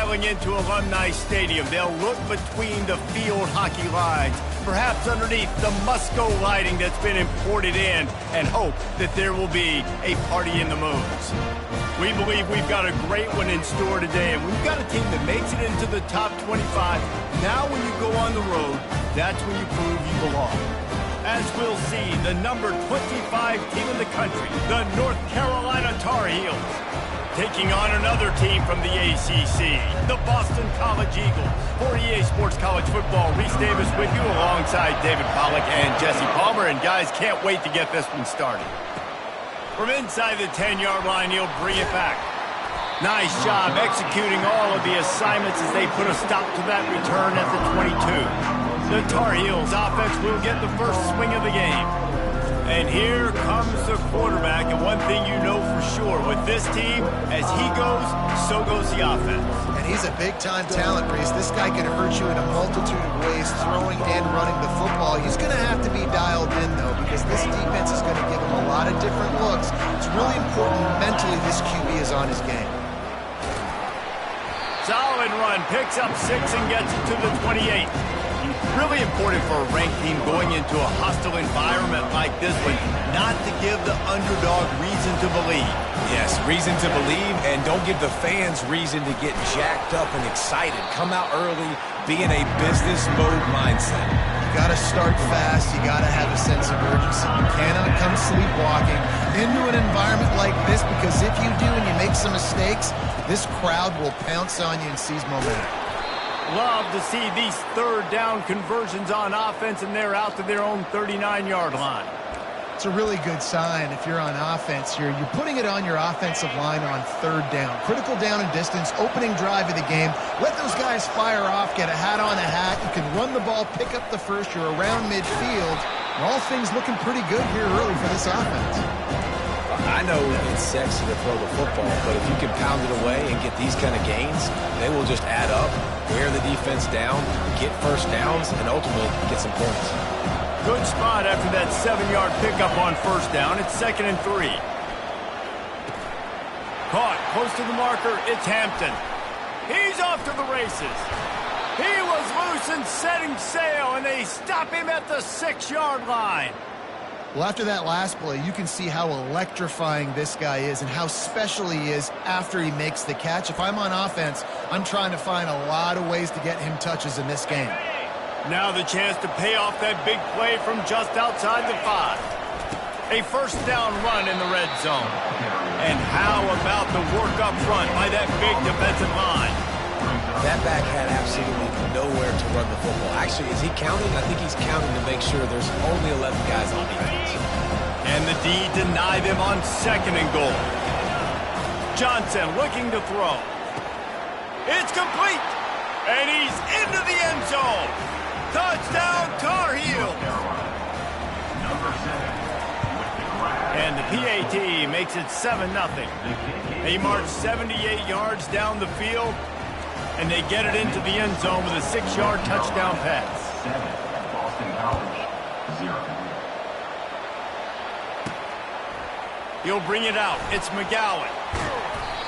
filing into Alumni Stadium. They'll look between the field hockey lines, perhaps underneath the Musco lighting that's been imported in, and hope that there will be a party in the moons. We believe we've got a great one in store today, and we've got a team that makes it into the top 25. Now when you go on the road, that's when you prove you belong. As we'll see, the number 25 team in the country, the North Carolina Tar Heels, taking on another team from the ACC, the Boston College Eagles. For EA Sports College Football, Reese Davis with you alongside David Pollack and Jesse Palmer. And guys, can't wait to get this one started. From inside the 10-yard line, he'll bring it back. Nice job executing all of the assignments as they put a stop to that return at the 22. The Tar Heels offense will get the first swing of the game. And here comes the quarterback, and one thing you know for sure, with this team, as he goes, so goes the offense. And he's a big-time talent, Reese. This guy can hurt you in a multitude of ways, throwing and running the football. He's going to have to be dialed in, though, because this defense is going to give him a lot of different looks. It's really important mentally this QB is on his game. Solid run, picks up 6 and gets it to the 28. Really important for a ranked team going into a hostile environment like this one, not to give the underdog reason to believe. Yes, reason to believe, and don't give the fans reason to get jacked up and excited. Come out early, be in a business mode mindset. You got to start fast. You got to have a sense of urgency. You cannot come sleepwalking into an environment like this, because if you do and you make some mistakes, this crowd will pounce on you and seize momentum. Love to see these third down conversions on offense, and they're out to their own 39-yard line. It's a really good sign if you're on offense here. You're putting it on your offensive line on third down. Critical down and distance, opening drive of the game. Let those guys fire off, get a hat on a hat. You can run the ball, pick up the first. You're around midfield. And all things looking pretty good here early for this offense. I know it's sexy to throw the football, but if you can pound it away and get these kind of gains, they will just add up, wear the defense down, get first downs, and ultimately get some points. Good spot after that 7-yard pickup on first down. It's 2nd and 3. Caught close to the marker. It's Hampton. He's off to the races. He was loose and setting sail, and they stop him at the 6-yard line. Well, after that last play, you can see how electrifying this guy is and how special he is after he makes the catch. If I'm on offense, I'm trying to find a lot of ways to get him touches in this game. Now the chance to pay off that big play from just outside the 5. A first down run in the red zone. And how about the work up front by that big defensive line? That back had absolutely nowhere to run the football. Actually, is he counting? I think he's counting to make sure there's only 11 guys on defense. And the D denied him on 2nd and goal. Johnson looking to throw. It's complete. And he's into the end zone. Touchdown, Tar Heels. And the PAT makes it 7-0. They march 78 yards down the field, and they get it into the end zone with a 6-yard touchdown pass. 7, Boston College, 0. He'll bring it out. It's McGowan.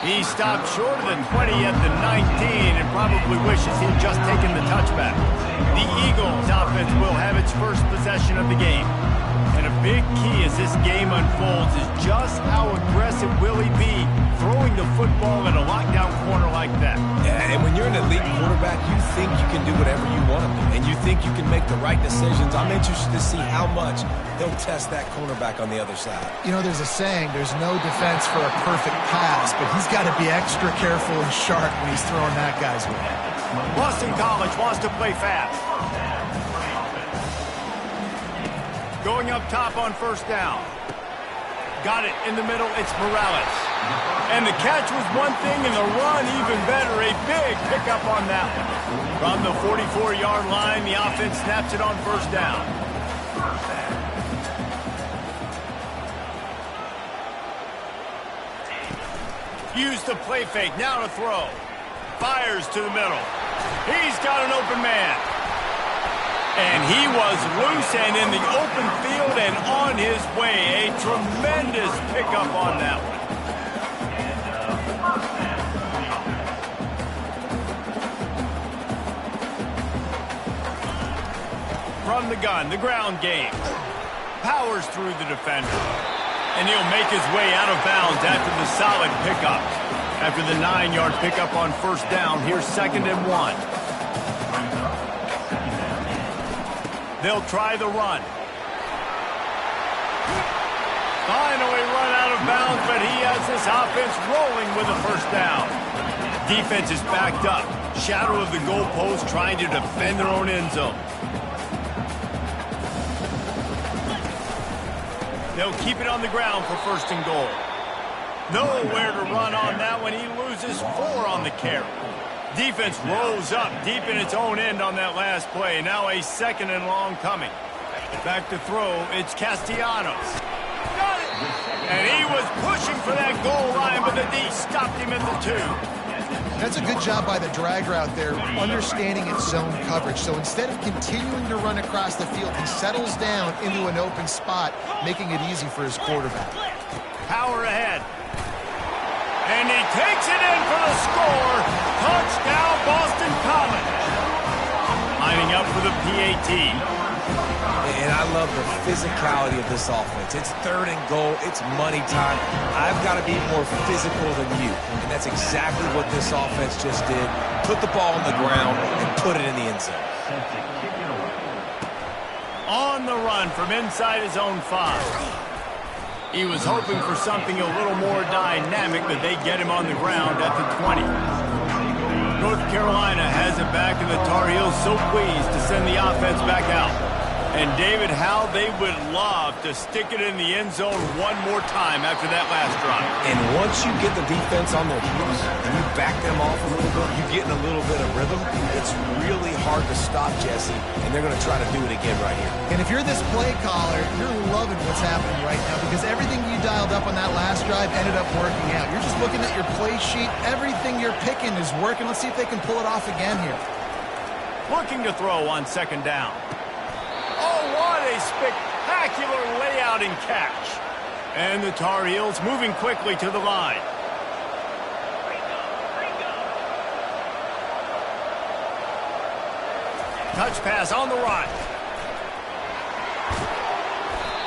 He stopped short of the 20 at the 19 and probably wishes he'd just taken the touchback. The Eagles offense will have its first possession of the game. And a big key as this game unfolds is just how aggressive will he be throwing the football at a lockdown corner like that. Yeah, and when you're an elite quarterback, you think you can do whatever you want to do, and you think you can make the right decisions. I'm interested to see how much he'll test that cornerback on the other side. You know, there's a saying, there's no defense for a perfect pass, but he's got to be extra careful and sharp when he's throwing that guy's way. Boston College wants to play fast. Going up top on first down. Got it in the middle. It's Morales. And the catch was one thing, and the run even better. A big pickup on that one. From the 44-yard line, the offense snaps it on first down. Use the play fake. Now to throw. Fires to the middle. He's got an open man. And he was loose and in the open field and on his way. A tremendous pickup on that one. from the gun, the ground game. Powers through the defender. And he'll make his way out of bounds after the solid pickup. After the 9-yard pickup on first down, here's 2nd and 1. They'll try the run. Finally run out of bounds, but he has this offense rolling with a first down. Defense is backed up. Shadow of the goalpost, trying to defend their own end zone. They'll keep it on the ground for 1st and goal. Nowhere to run on that one. He loses 4 on the carry. Defense rolls up deep in its own end on that last play. Now a 2nd and long coming. Back to throw. It's Castellanos. Got it! And he was pushing for that goal line, but the D stopped him at the 2. That's a good job by the drag route there, understanding its zone coverage. So instead of continuing to run across the field, he settles down into an open spot, making it easy for his quarterback. Power ahead. And he takes it in for the score. Touchdown, Boston College. Lining up for the PAT. And I love the physicality of this offense. It's 3rd and goal. It's money time. I've got to be more physical than you. And that's exactly what this offense just did. Put the ball on the ground and put it in the end zone. On the run from inside his own 5. He was hoping for something a little more dynamic, but they get him on the ground at the 20. North Carolina has it back, and the Tar Heels so pleased to send the offense back out. And David, how they would love to stick it in the end zone one more time after that last drive. And once you get the defense on their heels and you back them off a little bit, you get in a little bit of rhythm, it's really hard to stop, Jesse, and they're going to try to do it again right here. And if you're this play caller, you're loving what's happening right now because everything you dialed up on that last drive ended up working out. You're just looking at your play sheet. Everything you're picking is working. Let's see if they can pull it off again here. Looking to throw on 2nd down. Oh, what a spectacular layout and catch. And the Tar Heels moving quickly to the line. Touch pass on the right.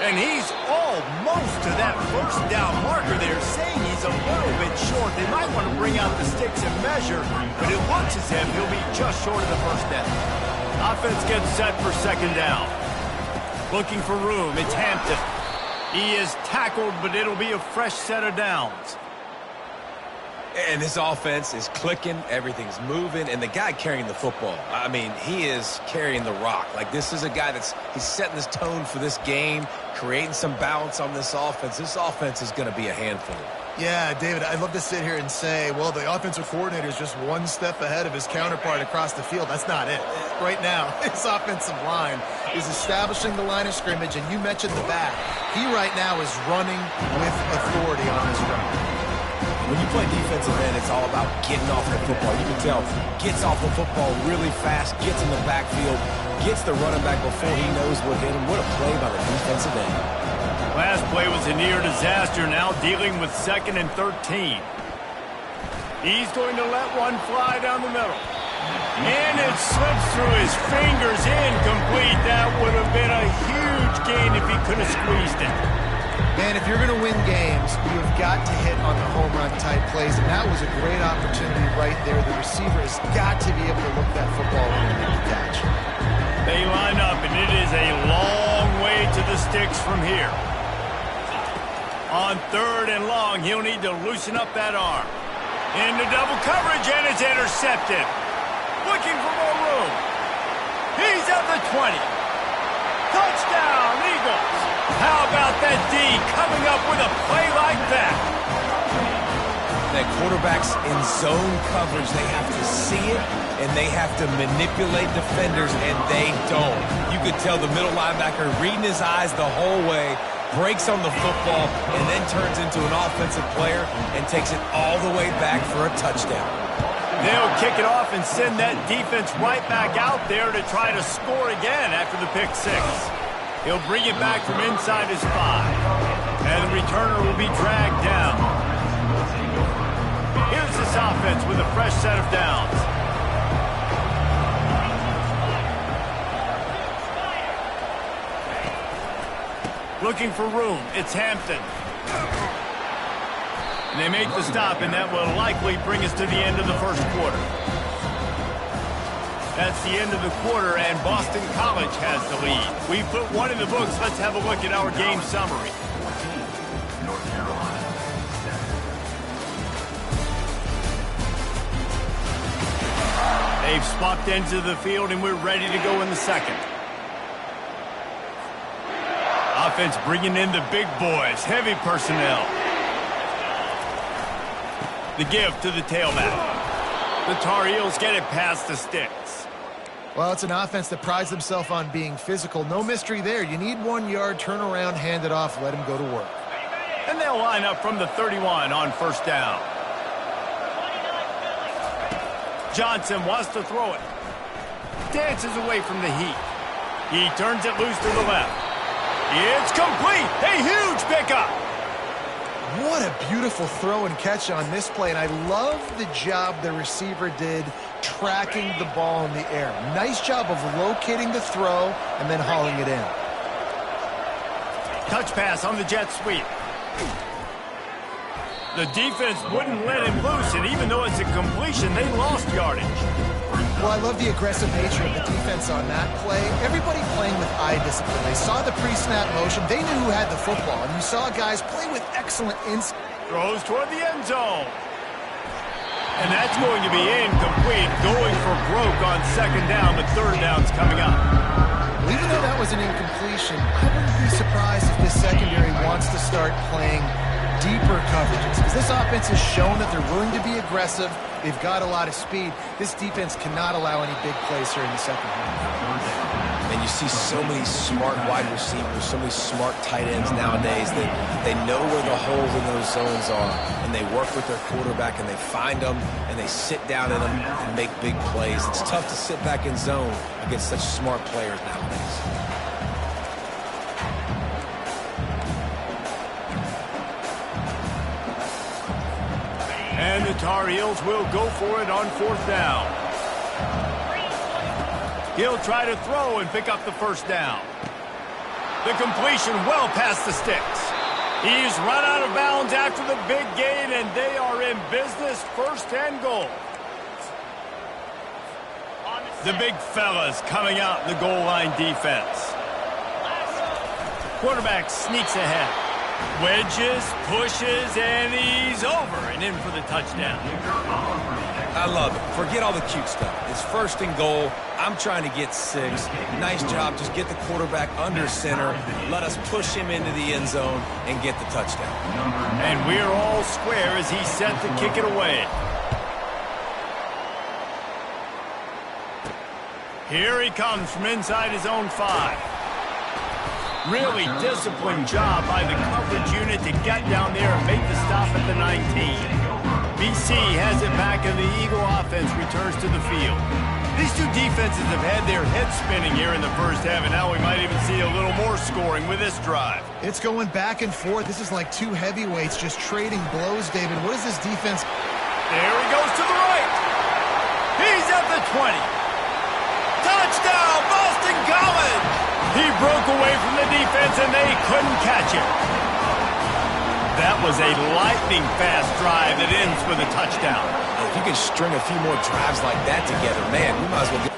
And he's almost to that first down marker there, saying he's a little bit short. They might want to bring out the sticks and measure, but it looks as if he'll be just short of the first down. Offense gets set for 2nd down. Looking for room, it's Hampton. He is tackled, but it'll be a fresh set of downs. And this offense is clicking, everything's moving, and the guy carrying the football, I mean, he is carrying the rock. Like, this is a guy he's setting this tone for this game, creating some balance on this offense. This offense is going to be a handful. Yeah, David, I'd love to sit here and say, well, the offensive coordinator is just one step ahead of his counterpart across the field. That's not it. Right now, his offensive line is establishing the line of scrimmage, and you mentioned the back. He right now is running with authority on this run. When you play defensive end, it's all about getting off the football. You can tell, gets off the football really fast, gets in the backfield, gets the running back before he knows what hit him. What a play by the defensive end. Last play was a near disaster, now dealing with 2nd and 13. He's going to let one fly down the middle. And it slips through his fingers, incomplete. That would have been a huge gain if he could have squeezed it. Man, if you're going to win games, you have got to hit on the home run type plays, and that was a great opportunity right there. The receiver has got to be able to look that football in and make the catch. They line up, and it is a long way to the sticks from here. On 3rd and long, he'll need to loosen up that arm. Into double coverage, and it's intercepted. Looking for more room. He's at the 20. Touchdown, Eagles. How about that D coming up with a play like that? That quarterbacks in zone coverage, they have to see it, and they have to manipulate defenders, and they don't. You could tell the middle linebacker reading his eyes the whole way, breaks on the football, and then turns into an offensive player and takes it all the way back for a touchdown. They'll kick it off and send that defense right back out there to try to score again after the pick 6. He'll bring it back from inside his 5. And the returner will be dragged down. Here's this offense with a fresh set of downs. Looking for room. It's Hampton. And they make the stop, and that will likely bring us to the end of the first quarter. That's the end of the quarter, and Boston College has the lead. We put one in the books. Let's have a look at our game summary. North Carolina. They've swapped ends of the field, and we're ready to go in the second. Offense bringing in the big boys, heavy personnel. The give to the tailback. The Tar Heels get it past the sticks. Well, it's an offense that prides themselves on being physical. No mystery there. You need 1 yard, turn around, hand it off, let him go to work. And they'll line up from the 31 on first down. Johnson wants to throw it. Dances away from the heat. He turns it loose to the left. It's complete. A huge pickup. What a beautiful throw and catch on this play, and I love the job the receiver did tracking the ball in the air. Nice job of locating the throw and then hauling it in. Touch pass on the jet sweep. The defense wouldn't let him loose, and even though it's a completion, they lost yardage. Well, I love the aggressive nature of the defense on that play. Everybody playing with eye discipline. They saw the pre-snap motion. They knew who had the football, and you saw guys play with excellent instinct. Throws toward the end zone. And that's going to be incomplete, going for broke on second down, but third down's coming up. Well, even though that was an incompletion, I wouldn't be surprised if this secondary wants to start playing deeper coverages, because this offense has shown that they're willing to be aggressive. They've got a lot of speed. This defense cannot allow any big plays here in the second half. And you see so many smart wide receivers, so many smart tight ends nowadays that they know where the holes in those zones are, and they work with their quarterback, and they find them, and they sit down in them and make big plays. It's tough to sit back in zone against such smart players nowadays. And the Tar Heels will go for it on fourth down. He'll try to throw and pick up the first down. The completion well past the sticks. He's run out of bounds after the big gain, and they are in business, first and goal. The big fellas coming out in the goal line defense. Quarterback sneaks ahead. Wedges, pushes, and he's over and in for the touchdown. I love it. Forget all the cute stuff. It's first and goal. I'm trying to get 6. Nice job. Just get the quarterback under center. Let us push him into the end zone and get the touchdown. And we're all square as he's set to kick it away. Here he comes from inside his own 5. Really disciplined job by the coverage unit to get down there and make the stop at the 19. BC has it back, and the Eagle offense returns to the field. These two defenses have had their heads spinning here in the first half, and now we might even see a little more scoring with this drive. It's going back and forth. This is like two heavyweights just trading blows, David. What is this defense? There he goes to the right. He's at the 20. Touchdown, Boston College! He broke away from the defense, and they couldn't catch him. That was a lightning-fast drive that ends with a touchdown. If you can string a few more drives like that together, man, we might as well get...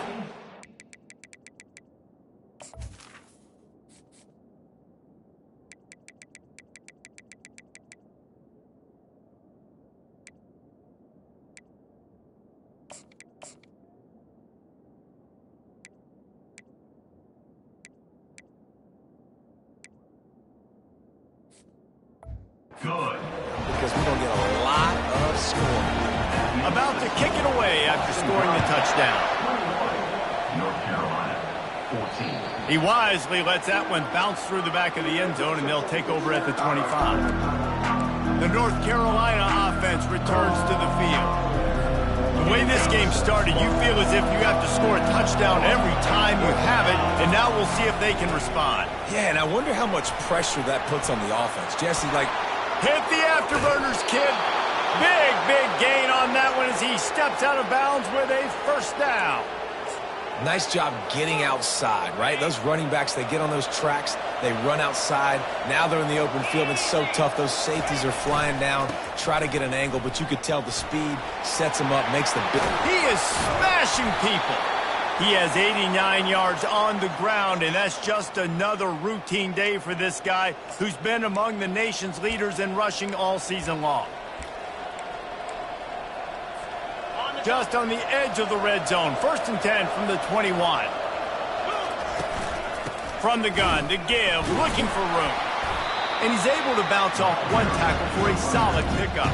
Good. because we're going to get a lot of scoring. About to kick it away after scoring the touchdown. North Carolina, 14. He wisely lets that one bounce through the back of the end zone, and they'll take over at the 25. The North Carolina offense returns to the field. The way this game started, you feel as if you have to score a touchdown every time you have it, and now we'll see if they can respond. Yeah, and I wonder how much pressure that puts on the offense. Jesse, like... Hit the afterburners, kid. Big gain on that one as he steps out of bounds with a first down. Nice job getting outside, right? Those running backs, they get on those tracks, they run outside. Now they're in the open field. It's so tough. Those safeties are flying down, try to get an angle, but you could tell the speed sets him up, makes the big. He is smashing people. He has 89 yards on the ground, and that's just another routine day for this guy who's been among the nation's leaders in rushing all season long. Just on the edge of the red zone. 1st and 10 from the 21. From the gun to give, looking for room. And he's able to bounce off one tackle for a solid pickup.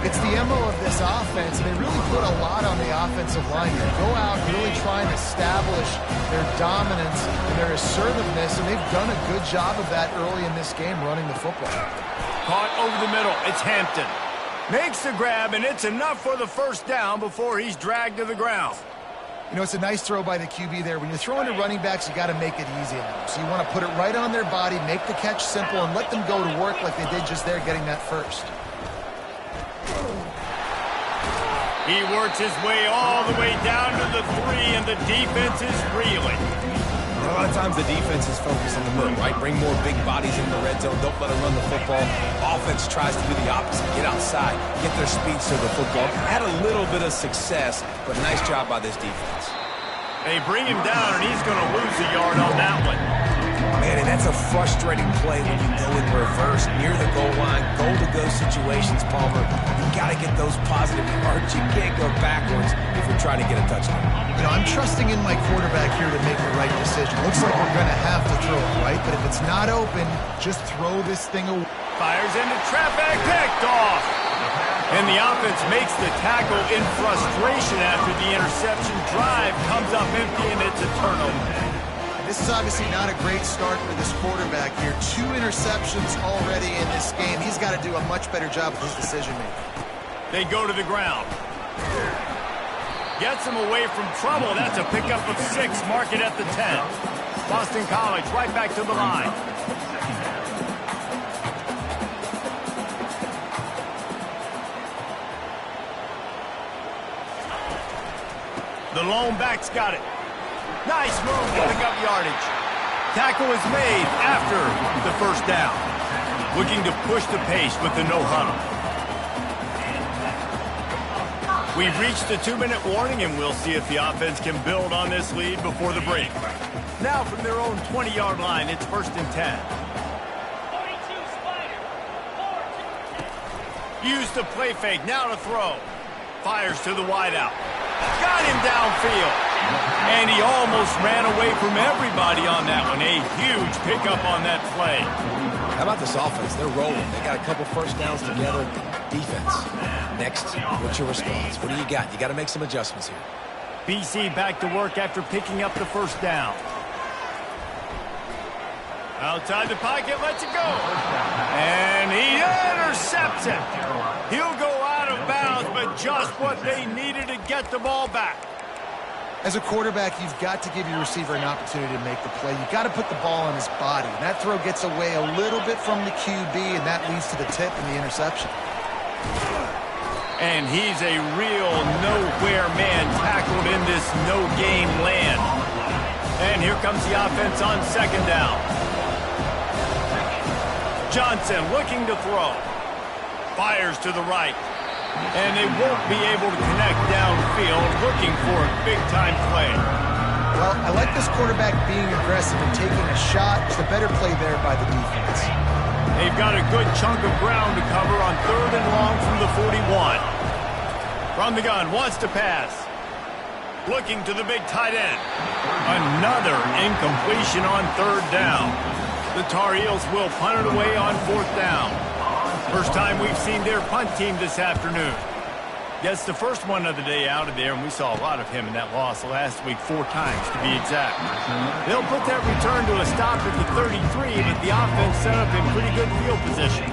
It's the MO of this offense. They really put a lot on the offensive line. They go out and really try and establish their dominance and their assertiveness, and they've done a good job of that early in this game running the football. Caught over the middle. It's Hampton. Makes the grab, and it's enough for the first down before he's dragged to the ground. You know, it's a nice throw by the QB there. When you're throwing to running backs, you got to make it easy on them. So you want to put it right on their body, make the catch simple, and let them go to work like they did just there getting that first. He works his way all the way down to the 3, and the defense is reeling. A lot of times the defense is focused on the middle, right? Bring more big bodies in the red zone. Don't let them run the football. Offense tries to do the opposite. Get outside. Get their speed to the football. Had a little bit of success, but nice job by this defense. They bring him down, and he's going to lose a yard on that one. Man, and that's a frustrating play when you go in reverse near the goal line. Goal-to-go situations, Palmer. You got to get those positive yards. You can't go backwards if you're trying to get a touchdown. You know, I'm trusting in my quarterback here to make the right decision. Looks like we're going to have to throw it, right? But if it's not open, just throw this thing away. Fires into traffic, picked off. And the offense makes the tackle in frustration after the interception. Drive comes up empty, and it's a turnover. This is obviously not a great start for this quarterback here. 2 interceptions already in this game. He's got to do a much better job with his decision-making. They go to the ground. Gets him away from trouble. That's a pickup of 6. Mark it at the 10. Boston College right back to the line. The lone back's got it. Nice move, giving up yardage. Tackle is made after the first down. Looking to push the pace with the no huddle. We've reached the 2-minute warning, and we'll see if the offense can build on this lead before the break. Now from their own 20-yard line, it's 1st and 10. Used the play fake, now to throw. Fires to the wideout. Got him downfield. And he almost ran away from everybody on that one. A huge pickup on that play. How about this offense? They're rolling. They got a couple first downs together. Defense. Next, what's your response? What do you got? You got to make some adjustments here. BC back to work after picking up the first down. Outside the pocket, lets it go. And he intercepts it. He'll go out of bounds, but just what they needed to get the ball back. As a quarterback, you've got to give your receiver an opportunity to make the play. You've got to put the ball on his body. And that throw gets away a little bit from the QB, and that leads to the tip and the interception. And he's a real nowhere man tackled in this no-gain land. And here comes the offense on 2nd down. Johnson looking to throw. Fires to the right. And they won't be able to connect downfield, looking for a big-time play. Well, I like this quarterback being aggressive and taking a shot. It's a better play there by the defense. They've got a good chunk of ground to cover on 3rd and long from the 41. From the gun, wants to pass. Looking to the big tight end. Another incompletion on 3rd down. The Tar Heels will punt it away on 4th down. First time we've seen their punt team this afternoon. Gets the first one of the day out of there, and we saw a lot of him in that loss last week, 4 times to be exact. They'll put that return to a stop at the 33, but the offense set up in pretty good field position.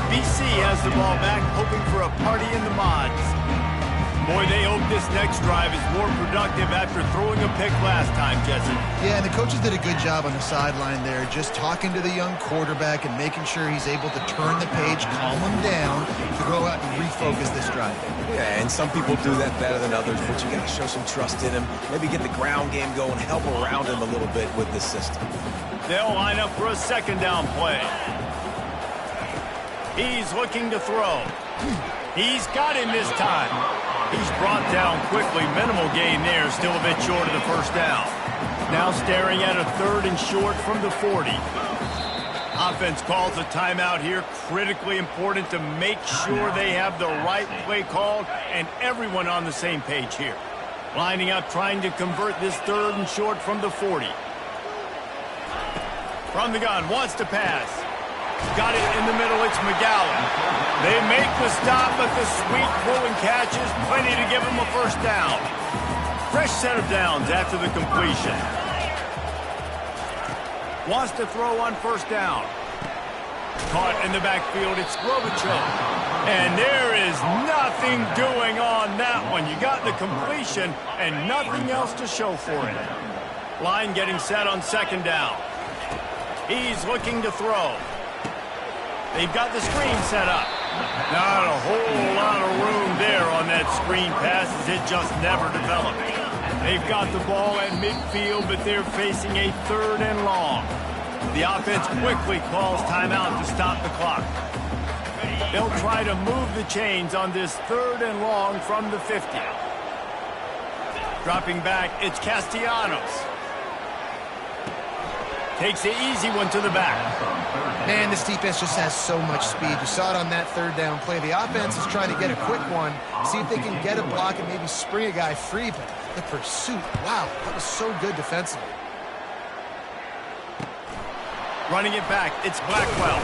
BC has the ball back, hoping for a party in the mods. Boy, they hope this next drive is more productive after throwing a pick last time, Jesse. Yeah, and the coaches did a good job on the sideline there, just talking to the young quarterback and making sure he's able to turn the page, calm him down, to go out and refocus this drive. Yeah, and some people do that better than others, but you got to show some trust in him. Maybe get the ground game going, help around him a little bit with this system. They'll line up for a second down play. He's looking to throw. He's got him this time. He's brought down quickly. Minimal gain there, still a bit short of the first down. Now staring at a 3rd and short from the 40. Offense calls a timeout here. Critically important to make sure they have the right play called and everyone on the same page here. Lining up, trying to convert this 3rd and short from the 40. From the gun, wants to pass. Got it in the middle, it's McGowan. They make the stop, but the sweet throw and catch is plenty to give them a first down. Fresh set of downs after the completion. Wants to throw on first down. Caught in the backfield, it's Robichaux. And there is nothing doing on that one. You got the completion and nothing else to show for it. Line getting set on second down. He's looking to throw. They've got the screen set up. Not a whole lot of room there on that screen pass as it just never developed. They've got the ball at midfield, but they're facing a 3rd and long. The offense quickly calls timeout to stop the clock. They'll try to move the chains on this 3rd and long from the 50. Dropping back, it's Castellanos. Takes the easy one to the back. Man, this defense just has so much speed. You saw it on that 3rd down play. The offense is trying to get a quick one, see if they can get a block and maybe spring a guy free, but the pursuit, wow, that was so good defensively. Running it back, it's Blackwell.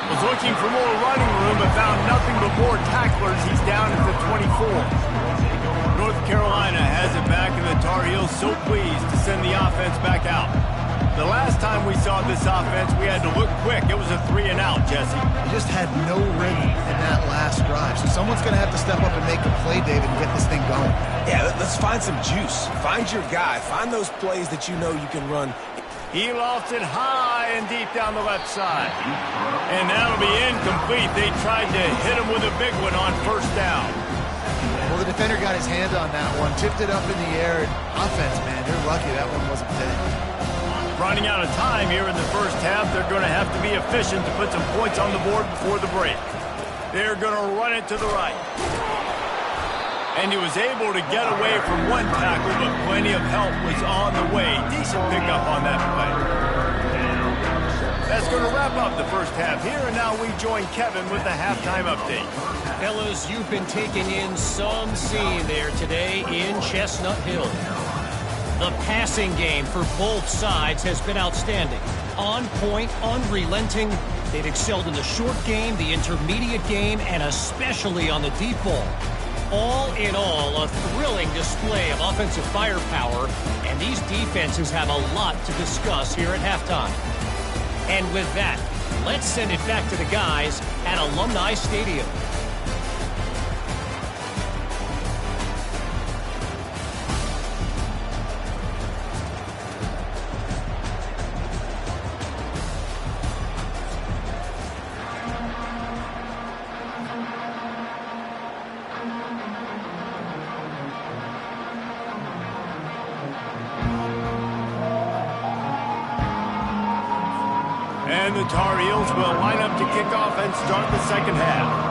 Was looking for more running room, but found nothing but more tacklers. He's down at the 24. North Carolina has it back, and the Tar Heels so pleased to send the offense back out. The last time we saw this offense, we had to look quick. It was a 3 and out, Jesse. They just had no rhythm in that last drive. So someone's going to have to step up and make a play, David, and get this thing going. Yeah, let's find some juice. Find your guy. Find those plays that you know you can run. He lost it high and deep down the left side. And that'll be incomplete. They tried to hit him with a big one on first down. Well, the defender got his hand on that one, tipped it up in the air. Offense, man, they're lucky that one wasn't dead. Running out of time here in the first half. They're going to have to be efficient to put some points on the board before the break. They're going to run it to the right. And he was able to get away from one tackle, but plenty of help was on the way. Decent pickup on that play. That's going to wrap up the first half here, and now we join Kevin with the halftime update. Fellas, you've been taking in some scene there today in Chestnut Hill. The passing game for both sides has been outstanding. On point, unrelenting. They've excelled in the short game, the intermediate game, and especially on the deep ball. All in all, a thrilling display of offensive firepower, and these defenses have a lot to discuss here at halftime. And with that, let's send it back to the guys at Alumni Stadium. And the Tar Heels will line up to kick off and start the second half.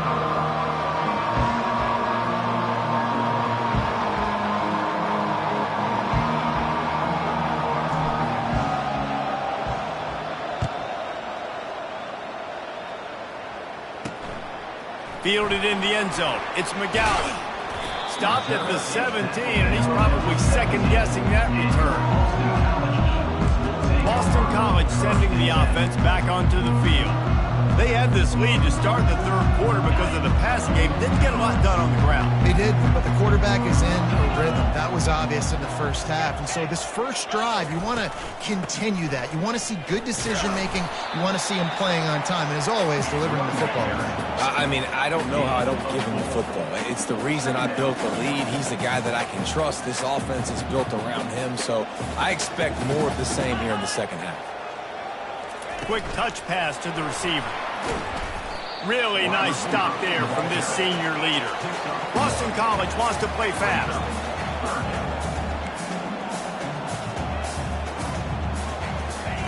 Fielded in the end zone. It's McGowan. Stopped at the 17, and he's probably second-guessing that return. Boston College sending the offense back onto the field. They had this lead to start the third quarter because of the passing game. Didn't get a lot done on the ground. They did, but the quarterback is in a rhythm. That was obvious in the first half. And so this first drive, you want to continue that. You want to see good decision-making. You want to see him playing on time. And as always, delivering the football. I mean, I don't know how I don't give him the football. It's the reason I built the lead. He's the guy that I can trust. This offense is built around him. So I expect more of the same here in the second half. Quick touch pass to the receiver. Really nice stop there from this senior leader. Boston College wants to play fast.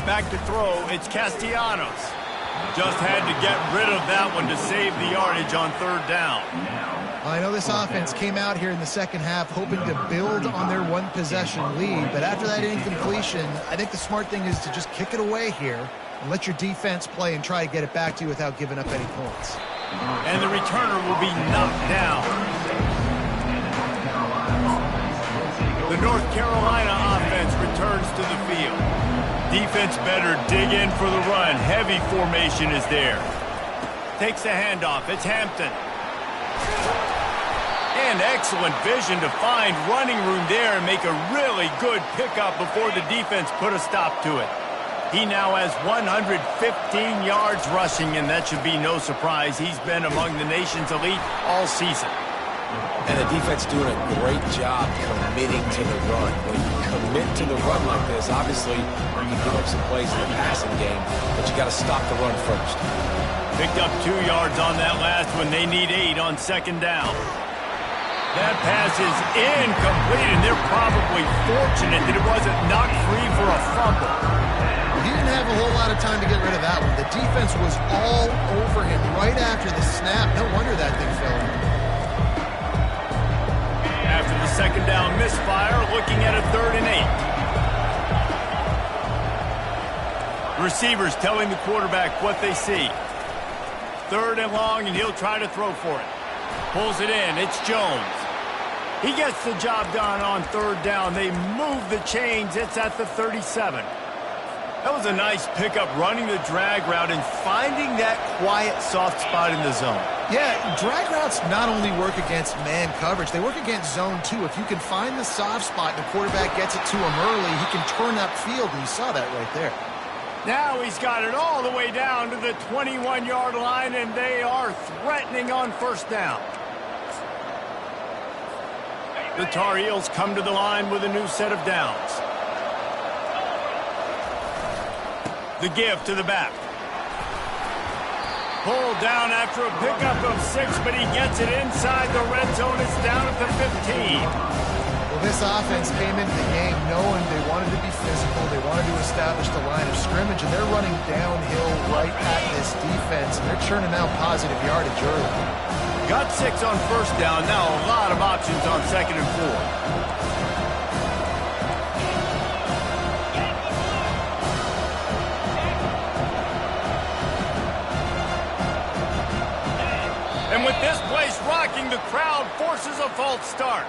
Back to throw, it's Castellanos. Just had to get rid of that one to save the yardage on third down. I know this offense came out here in the second half hoping to build on their one-possession lead, but after that incompletion, I think the smart thing is to just kick it away here and let your defense play and try to get it back to you without giving up any points. And the returner will be knocked down. The North Carolina offense returns to the field. Defense better dig in for the run. Heavy formation is there. Takes the handoff. It's Hampton. And excellent vision to find running room there and make a really good pickup before the defense put a stop to it. He now has 115 yards rushing, and that should be no surprise. He's been among the nation's elite all season. And the defense doing a great job committing to the run. When you commit to the run like this, obviously you give up some plays in the passing game, but you got to stop the run first. Picked up 2 yards on that last one. They need 8 on second down. That pass is incomplete, and they're probably fortunate that it wasn't knocked free for a fumble. He didn't have a whole lot of time to get rid of that one. The defense was all over him right after the snap. No wonder that thing fell. After the second down misfire, looking at a 3rd and 8. Receivers telling the quarterback what they see. 3rd and long, and he'll try to throw for it. Pulls it in. It's Jones. He gets the job done on 3rd down. They move the chains. It's at the 37. That was a nice pickup, running the drag route and finding that quiet, soft spot in the zone. Yeah, drag routes not only work against man coverage, they work against zone too. If you can find the soft spot and the quarterback gets it to him early, he can turn that field, and you saw that right there. Now he's got it all the way down to the 21-yard line, and they are threatening on 1st down. The Tar Heels come to the line with a new set of downs. The give to the back. Pulled down after a pickup of 6, but he gets it inside the red zone. It's down at the 15. Well, this offense came into the game knowing they wanted to be physical. They wanted to establish the line of scrimmage, and they're running downhill right at this defense, and they're churning out positive yardage early. Got 6 on 1st down. Now a lot of options on 2nd and 4. And with this place rocking, the crowd forces a false start.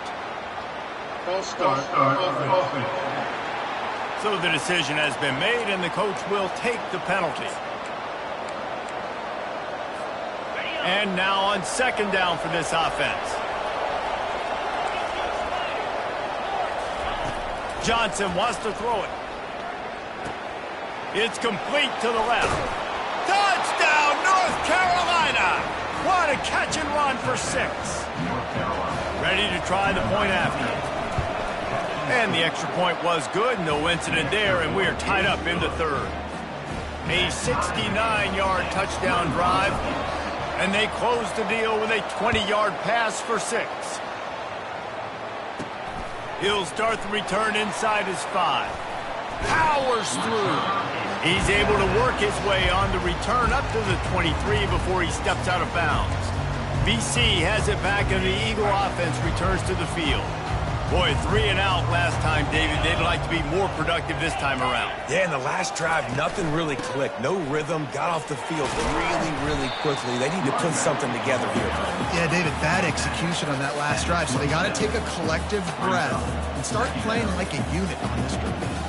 False start. So the decision has been made, and the coach will take the penalty. And now on 2nd down for this offense. Johnson wants to throw it. It's complete to the left. Touchdown, North Carolina! What a catch and run for 6. Ready to try the point after. And the extra point was good. No incident there, and we are tied up in the 3rd. A 69-yard touchdown drive, and they close the deal with a 20-yard pass for 6. He'll start the return inside his 5. Powers through. He's able to work his way on the return up to the 23 before he steps out of bounds. BC has it back, and the Eagle offense returns to the field. Boy, 3 and out last time, David. They'd like to be more productive this time around. Yeah, in the last drive, nothing really clicked. No rhythm, got off the field really quickly. They need to put something together here. Yeah, David, bad execution on that last drive, so they got to take a collective breath and start playing like a unit on this drive.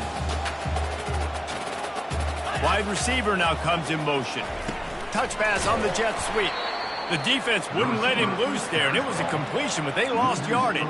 Wide receiver now comes in motion. touch pass on the jet sweep. The defense wouldn't let him loose there, and it was a completion, but they lost yardage.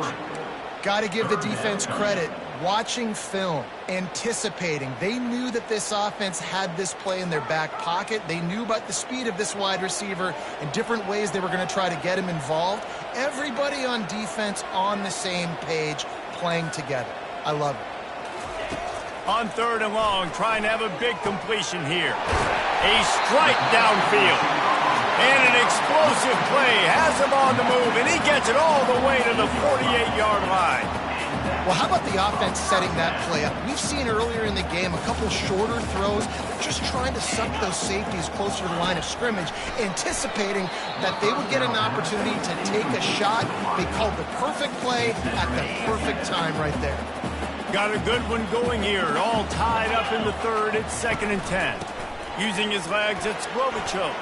Got to give the defense credit. Watching film, anticipating. They knew that this offense had this play in their back pocket. They knew about the speed of this wide receiver and different ways they were going to try to get him involved. Everybody on defense on the same page, playing together. I love it. On 3rd and long, trying to have a big completion here. A strike downfield. And an explosive play has him on the move, and he gets it all the way to the 48-yard line. Well, how about the offense setting that play up? We've seen earlier in the game a couple shorter throws. They're just trying to suck those safeties closer to the line of scrimmage, anticipating that they would get an opportunity to take a shot. They called the perfect play at the perfect time right there. Got a good one going here. All tied up in the 3rd. It's 2nd and 10. Using his legs, it's Robichuk.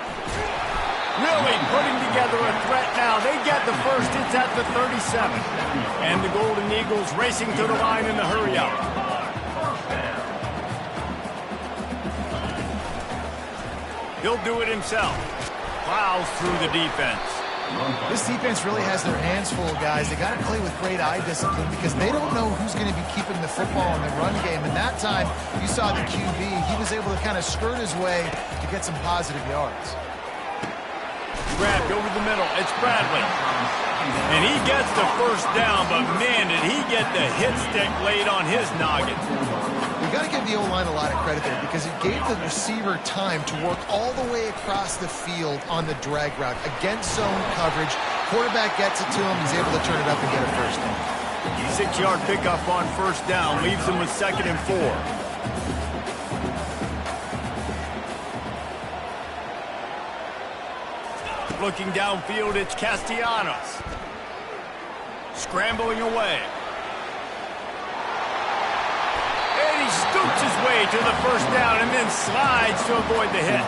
Really putting together a threat now. They get the first. It's at the 37. And the Golden Eagles racing to the line in the hurry-up. He'll do it himself. Plows through the defense. This defense really has their hands full, guys. They got to play with great eye discipline because they don't know who's going to be keeping the football in the run game. And that time, you saw the QB. He was able to kind of skirt his way to get some positive yards. Grabbed over the middle. It's Bradley. And he gets the first down, but man, did he get the hit stick laid on his noggin. We got to give the O-line a lot of credit there because it gave the receiver time to work all the way across the field on the drag route against zone coverage. Quarterback gets it to him. He's able to turn it up and get a first down. 6-yard pickup on first down leaves him with 2nd and 4. Looking downfield, it's Castellanos. Scrambling away. And he scoots his way to the first down and then slides to avoid the hit.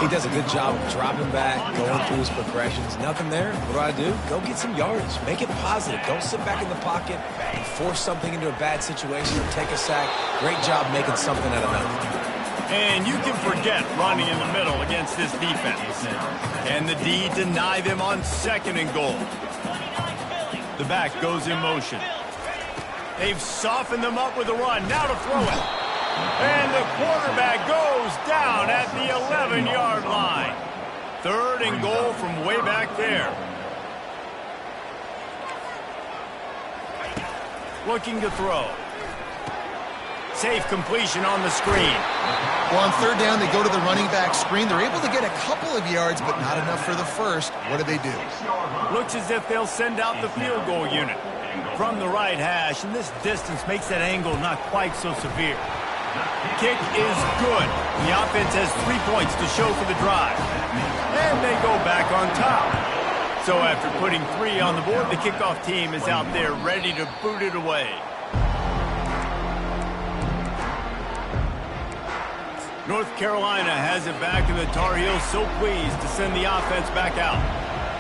He does a good job of dropping back, going through his progressions. Nothing there. What do? Go get some yards. Make it positive. Don't sit back in the pocket and force something into a bad situation or take a sack. Great job making something out of nothing. And you can forget running in the middle against this defense. And the D deny them on 2nd and goal. The back goes in motion. They've softened them up with a run. Now to throw it. And the quarterback goes down at the 11-yard line. 3rd and goal from way back there. Looking to throw. Safe completion on the screen. Well, on 3rd down, they go to the running back screen. They're able to get a couple of yards, but not enough for the first. What do? Looks as if they'll send out the field goal unit from the right hash, and this distance makes that angle not quite so severe. Kick is good. The offense has 3 points to show for the drive. And they go back on top. So after putting 3 on the board, the kickoff team is out there ready to boot it away. North Carolina has it back, and the Tar Heels so pleased to send the offense back out.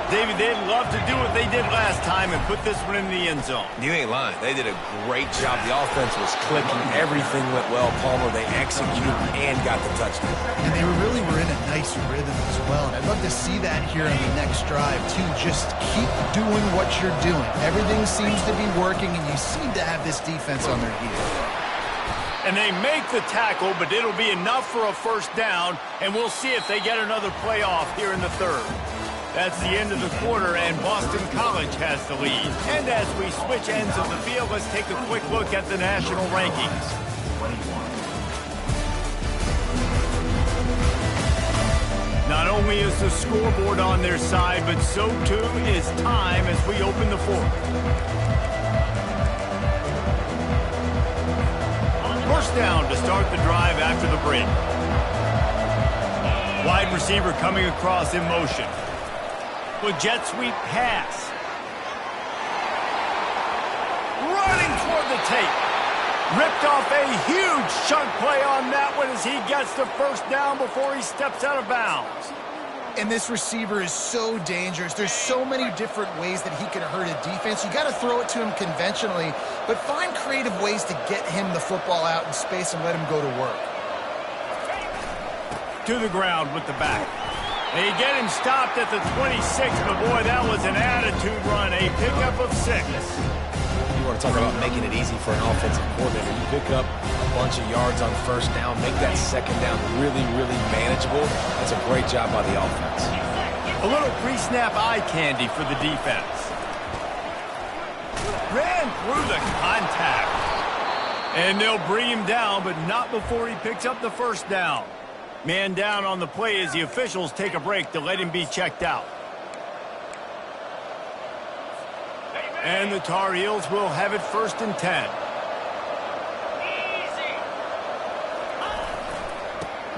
David, they'd love to do what they did last time and put this one in the end zone. You ain't lying. They did a great job. The offense was clicking. Everything went well. Palmer, they executed and got the touchdown. And they really were in a nice rhythm as well. And I'd love to see that here on the next drive, too. Just keep doing what you're doing. Everything seems to be working, and you seem to have this defense on their heels. And they make the tackle, but it'll be enough for a first down, and we'll see if they get another play off here in the 3rd. That's the end of the quarter, and Boston College has the lead. And as we switch ends of the field, let's take a quick look at the national rankings. Not only is the scoreboard on their side, but so too is time as we open the 4th. First down to start the drive after the break. Wide receiver coming across in motion. With jet sweep pass. Running toward the tape. Ripped off a huge chunk play on that one as he gets the first down before he steps out of bounds. And this receiver is so dangerous. There's so many different ways that he can hurt a defense. You got to throw it to him conventionally, but find creative ways to get him the football out in space and let him go to work. To the ground with the back. They get him stopped at the 26, but boy, that was an attitude run. A pickup of 6. You want to talk about making it easy for an offensive coordinator. You pick up a bunch of yards on first down, make that second down really, really manageable. That's a great job by the offense. A little pre-snap eye candy for the defense. Ran through the contact. And they'll bring him down, but not before he picks up the first down. Man down on the play as the officials take a break to let him be checked out. And the Tar Heels will have it 1st and 10.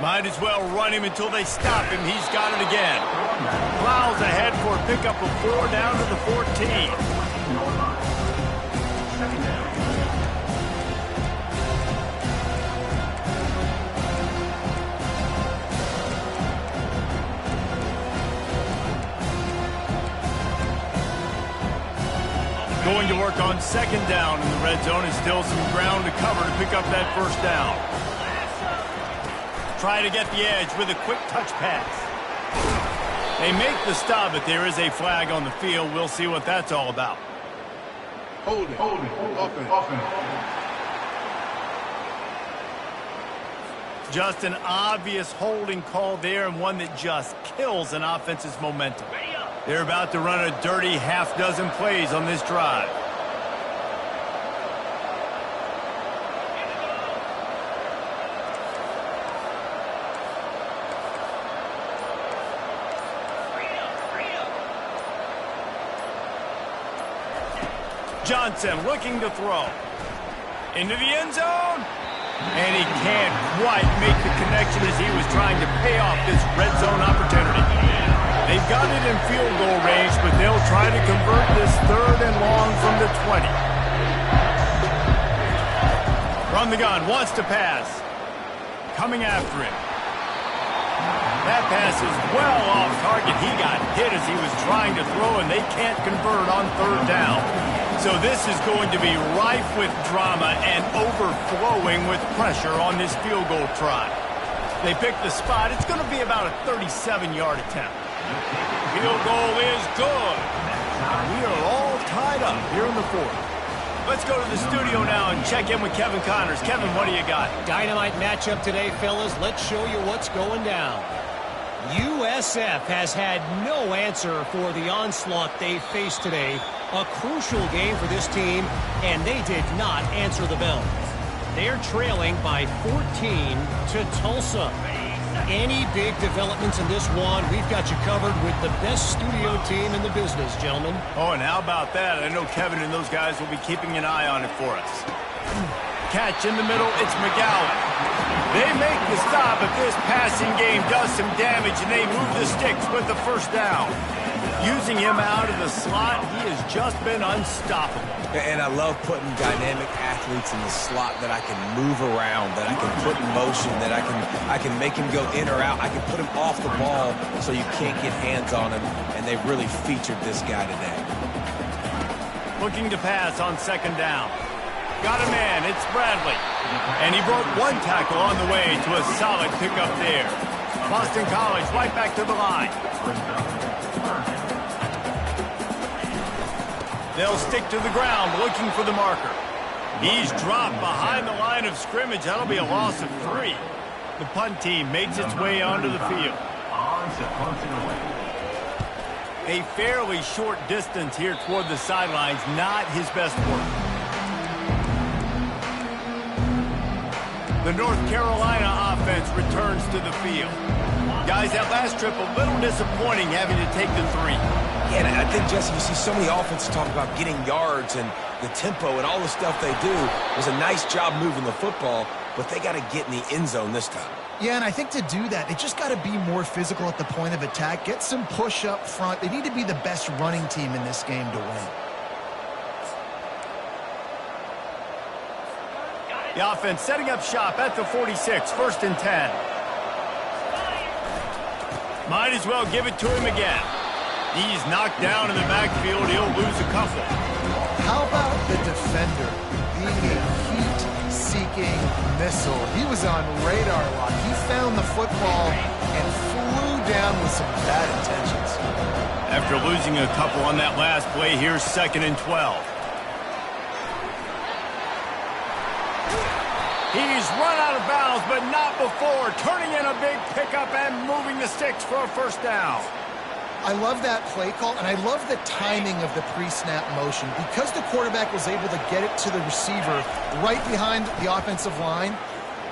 Might as well run him until they stop him. He's got it again. Plows ahead for a pickup of 4 down to the 14. Going to work on 2nd down in the red zone, and still some ground to cover to pick up that first down. Try to get the edge with a quick touch pass. They make the stop, but there is a flag on the field. We'll see what that's all about. Hold it. Offense. Just an obvious holding call there, and one that just kills an offense's momentum. They're about to run a dirty half-dozen plays on this drive. Johnson looking to throw. Into the end zone. And he can't quite make the connection as he was trying to pay off this red zone opportunity. They've got it in field goal range, but they'll try to convert this 3rd and long from the 20. From the gun, wants to pass. Coming after him. That pass is well off target. He got hit as he was trying to throw, and they can't convert on 3rd down. So this is going to be rife with drama and overflowing with pressure on this field goal try. They pick the spot. It's going to be about a 37-yard attempt. Field goal is good. We are all tied up here in the 4th. Let's go to the studio now and check in with Kevin Connors. Kevin, what do you got? Dynamite matchup today, fellas. Let's show you what's going down. USF has had no answer for the onslaught they faced today. A crucial game for this team, and they did not answer the bell. They're trailing by 14 to Tulsa. Any big developments in this one, we've got you covered with the best studio team in the business, gentlemen. Oh, and how about that? I know Kevin and those guys will be keeping an eye on it for us. Catch in the middle, it's McGowan. They make the stop, but this passing game does some damage, and they move the sticks with the first down. Using him out of the slot, he has just been unstoppable. And I love putting dynamic athletes in the slot that I can move around, that I can put in motion, that I can make him go in or out. I can put him off the ball so you can't get hands on him, and they really featured this guy today. Looking to pass on 2nd down. Got a man, it's Bradley. And he broke 1 tackle on the way to a solid pickup there. Boston College right back to the line. They'll stick to the ground looking for the marker. He's dropped behind the line of scrimmage. That'll be a loss of 3. The punt team makes its way onto the field. A fairly short distance here toward the sidelines, not his best work. The North Carolina offense returns to the field. Guys, that last trip a little disappointing having to take the 3. Yeah, and I think, Jesse, you see so many offenses talk about getting yards and the tempo and all the stuff they do. It was a nice job moving the football, but they got to get in the end zone this time. Yeah, and I think to do that, they just got to be more physical at the point of attack, get some push up front. They need to be the best running team in this game to win. The offense setting up shop at the 46, 1st and 10. Might as well give it to him again. He's knocked down in the backfield. He'll lose a couple. How about the defender being a heat-seeking striking missile. He was on radar lock. He found the football and flew down with some bad intentions. After losing a couple on that last play, here's 2nd and 12. He's run out of bounds, but not before. Turning in a big pickup and moving the sticks for a first down. I love that play call, and I love the timing of the pre-snap motion. Because the quarterback was able to get it to the receiver right behind the offensive line,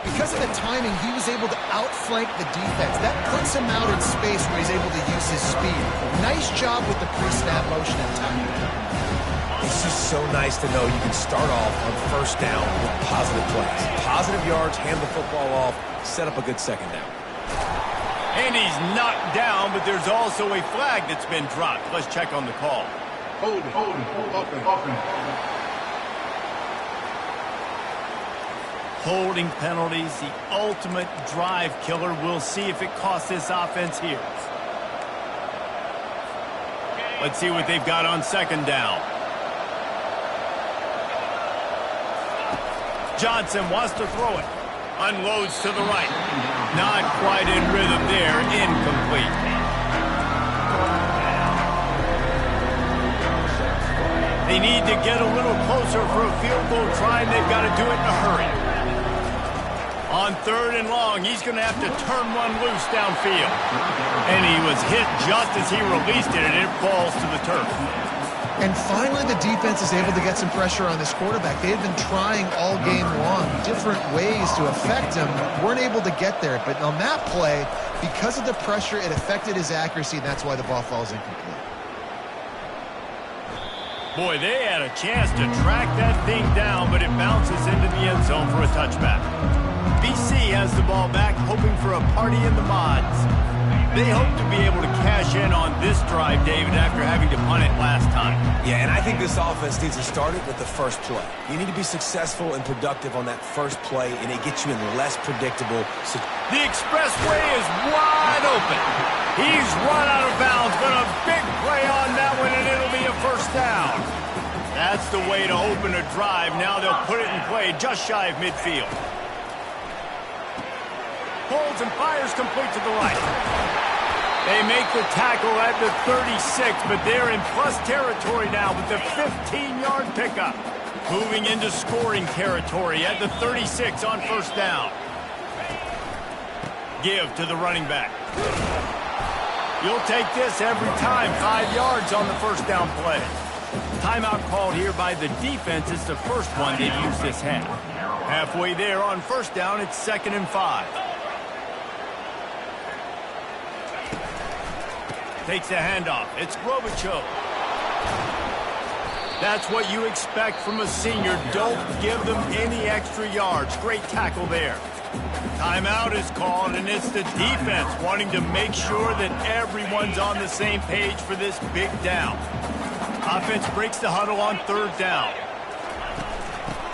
because of the timing, he was able to outflank the defense. That puts him out in space where he's able to use his speed. Nice job with the pre-snap motion and timing. It's just so nice to know you can start off on first down with positive plays. Positive yards, hand the football off, set up a good second down. And he's knocked down, but there's also a flag that's been dropped. Let's check on the call. Hold it. Offense. Holding penalties, the ultimate drive killer. We'll see if it costs this offense here. Let's see what they've got on 2nd down. Johnson wants to throw it. Unloads to the right. Not quite in rhythm there. Incomplete. They need to get a little closer for a field goal try, and they've got to do it in a hurry. On 3rd and long, he's going to have to turn one loose downfield. And he was hit just as he released it, and it falls to the turf. And finally, the defense is able to get some pressure on this quarterback. They had been trying all game long, different ways to affect him, weren't able to get there. But on that play, because of the pressure, it affected his accuracy, and that's why the ball falls incomplete. Boy, they had a chance to track that thing down, but it bounces into the end zone for a touchback. BC has the ball back, hoping for a party in the mods. They hope to be able to cash in on this drive, David, after having to punt it last time. Yeah, and I think this offense needs to start it with the first play. You need to be successful and productive on that first play, and it gets you in less predictable. The expressway is wide open. He's run out of bounds, but a big play on that one, and it'll be a first down. That's the way to open a drive. Now they'll put it in play just shy of midfield. Holds and fires complete to the right. They make the tackle at the 36, but they're in plus territory now with the 15-yard pickup. Moving into scoring territory at the 36 on first down. Give to the running back. You'll take this every time. 5 yards on the first down play. Timeout called here by the defense. It's the first one they've used this half. Halfway there on first down, it's 2nd and 5. Takes the handoff. It's Robichaux. That's what you expect from a senior. Don't give them any extra yards. Great tackle there. Timeout is called, and it's the defense wanting to make sure that everyone's on the same page for this big down. Offense breaks the huddle on 3rd down.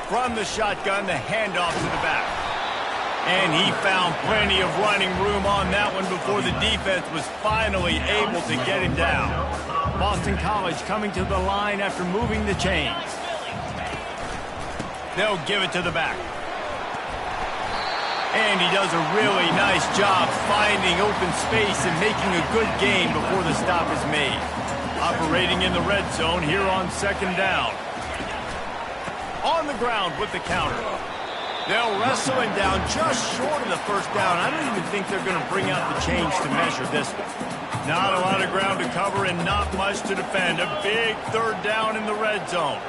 From the shotgun, the handoff to the back. And he found plenty of running room on that one before the defense was finally able to get him down. Boston College coming to the line after moving the chains. They'll give it to the back. And he does a really nice job finding open space and making a good gain before the stop is made. Operating in the red zone here on 2nd down. On the ground with the counter. They'll wrestle him down just short of the first down. I don't even think they're going to bring out the chains to measure this one. Not a lot of ground to cover and not much to defend. A big 3rd down in the red zone.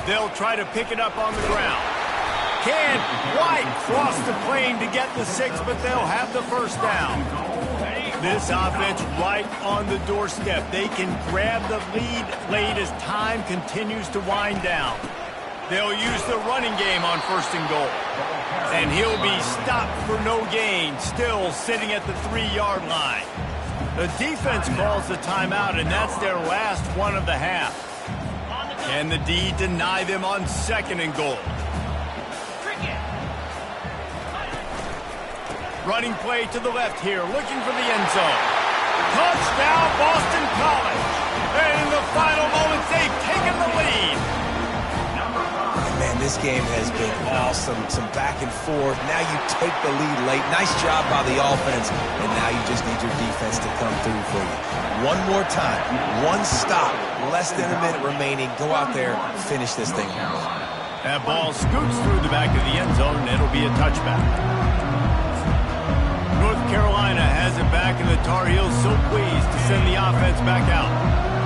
They'll try to pick it up on the ground. Can White cross the plane to get the 6, but they'll have the first down. This offense right on the doorstep. They can grab the lead late as time continues to wind down. They'll use the running game on 1st and goal. And he'll be stopped for no gain, still sitting at the 3-yard line. The defense calls the timeout, and that's their last one of the half. Can the D deny them on 2nd and goal? Running play to the left here, looking for the end zone. Touchdown, Boston College. And in the final moments, they've taken the lead. game has been awesome. Some back and forth. Now you take the lead late. Nice job by the offense. And now you just need your defense to come through for you. One more time. One stop. Less than a minute remaining. Go out there, finish this thing. That ball scoots through the back of the end zone, and it'll be a touchback. North Carolina has it back, and the Tar Heels so pleased to send the offense back out.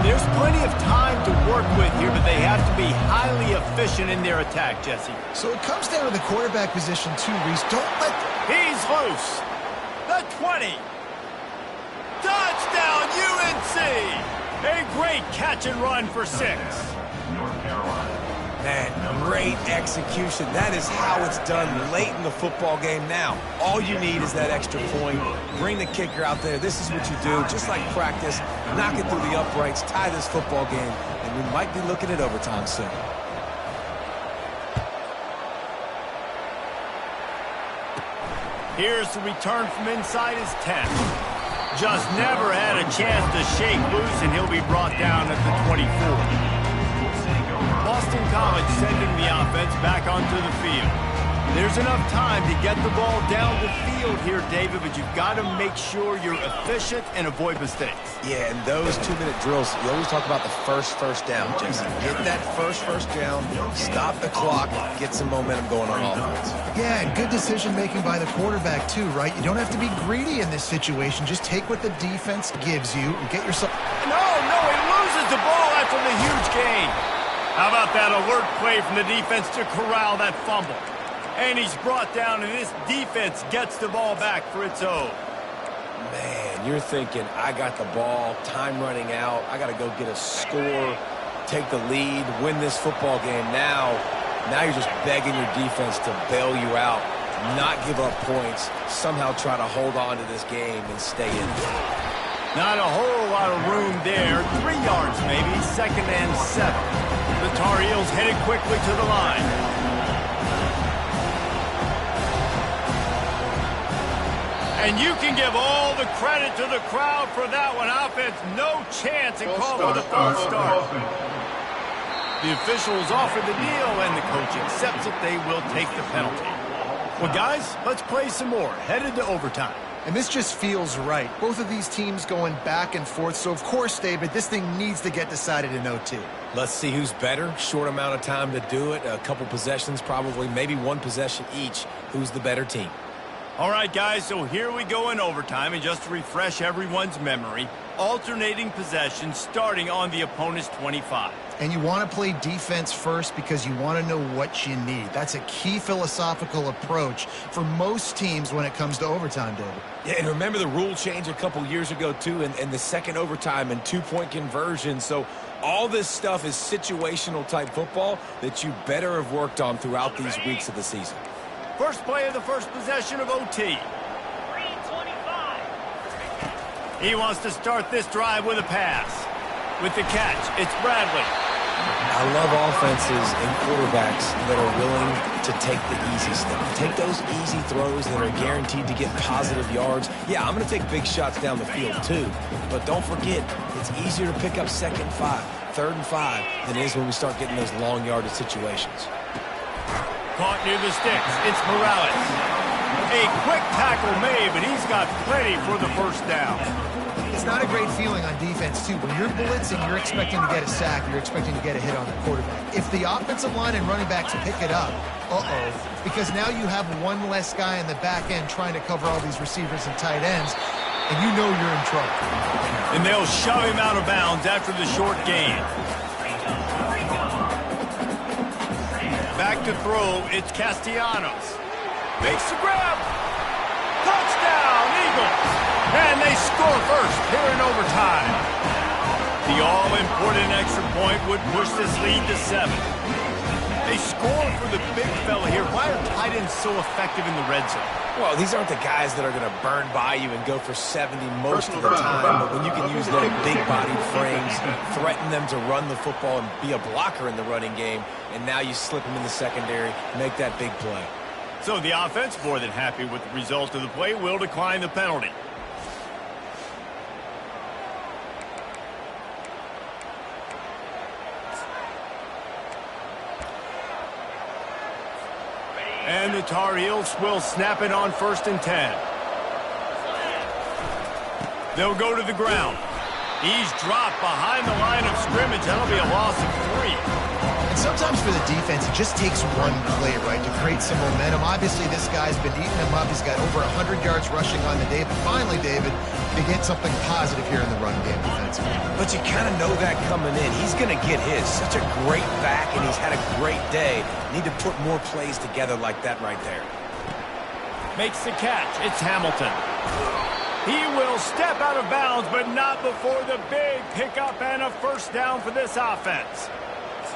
There's plenty of time to work with here, but they have to be highly efficient in their attack, Jesse. So it comes down to the quarterback position too, Reese. Don't let... He's loose. The 20. Touchdown, UNC. A great catch and run for 6. Man, great execution. That is how it's done late in the football game now. All you need is that extra point. Bring the kicker out there. This is what you do. Just like practice, knock it through the uprights, tie this football game, and we might be looking at overtime soon. Here's the return from inside his 10. Just never had a chance to shake loose, and he'll be brought down at the 24. Boston College sending the offense back onto the field. There's enough time to get the ball down the field here, David, but you've got to make sure you're efficient and avoid mistakes. Yeah, and those 2-minute drills, you always talk about the first down, Jason. Get that first down, stop the clock, get some momentum going on offense. Yeah, and good decision-making by the quarterback, too, right? You don't have to be greedy in this situation. Just take what the defense gives you and get yourself... No, he loses the ball after the huge gain. How about that alert play from the defense to corral that fumble? And he's brought down, and this defense gets the ball back for its own. Man, you're thinking, I got the ball, time running out, I got to go get a score, take the lead, win this football game. Now you're just begging your defense to bail you out, not give up points, somehow try to hold on to this game and stay in it. Not a whole lot of room there. 3 yards maybe, 2nd and 7. The Tar Heels headed quickly to the line. And you can give all the credit to the crowd for that one. Offense, no chance, and call for the false start. The officials offer the deal, and the coach accepts it. They will take the penalty. Well, guys, let's play some more. Headed to overtime. And this just feels right. Both of these teams going back and forth. So, of course, David, this thing needs to get decided in OT. Let's see who's better. Short amount of time to do it. A couple possessions, probably, maybe one possession each. Who's the better team? All right, guys, so here we go in overtime. And just to refresh everyone's memory, alternating possessions starting on the opponent's 25. And you want to play defense first because you want to know what you need. That's a key philosophical approach for most teams when it comes to overtime, David. Yeah, and remember the rule change a couple years ago, too, and the second overtime and 2-point conversion. So all this stuff is situational type football that you better have worked on throughout these weeks of the season. First play of the first possession of OT. He wants to start this drive with a pass. With the catch, it's Bradley. I love offenses and quarterbacks that are willing to take the easy stuff. Take those easy throws that are guaranteed to get positive yards. Yeah, I'm going to take big shots down the field too. But don't forget, it's easier to pick up 2nd and 5, 3rd and 5 than it is when we start getting those long yardage situations. Caught near the sticks. It's Morales. A quick tackle made, but he's got plenty for the first down. It's not a great feeling on defense, too. When you're blitzing, you're expecting to get a sack. You're expecting to get a hit on the quarterback. If the offensive line and running backs pick it up, because now you have one less guy in the back end trying to cover all these receivers and tight ends, and you know you're in trouble. And they'll shove him out of bounds after the short gain. Back to throw, it's Castellanos. Makes the grab. Touchdown, Eagles. And they score first here in overtime. The all-important extra point would push this lead to 7. They score for the big fella here. Why are tight ends so effective in the red zone? Well, these aren't the guys that are going to burn by you and go for 70 most of the time. But when you can use their big-bodied frames, threaten them to run the football and be a blocker in the running game, and now you slip them in the secondary, make that big play. So the offense, more than happy with the result of the play, will decline the penalty. And the Tar Heels will snap it on 1st and 10. They'll go to the ground. He's dropped behind the line of scrimmage. That'll be a loss of 3. And sometimes for the defense, it just takes one play, right, to create some momentum. Obviously, this guy's been eating him up. He's got over 100 yards rushing on the day. But finally, David, they get something positive here in the run game defensively. But you kind of know that coming in. He's going to get his. Such a great back, and he's had a great day. Need to put more plays together like that right there. Makes the catch. It's Hamilton. He will step out of bounds, but not before the big pickup and a 1st down for this offense.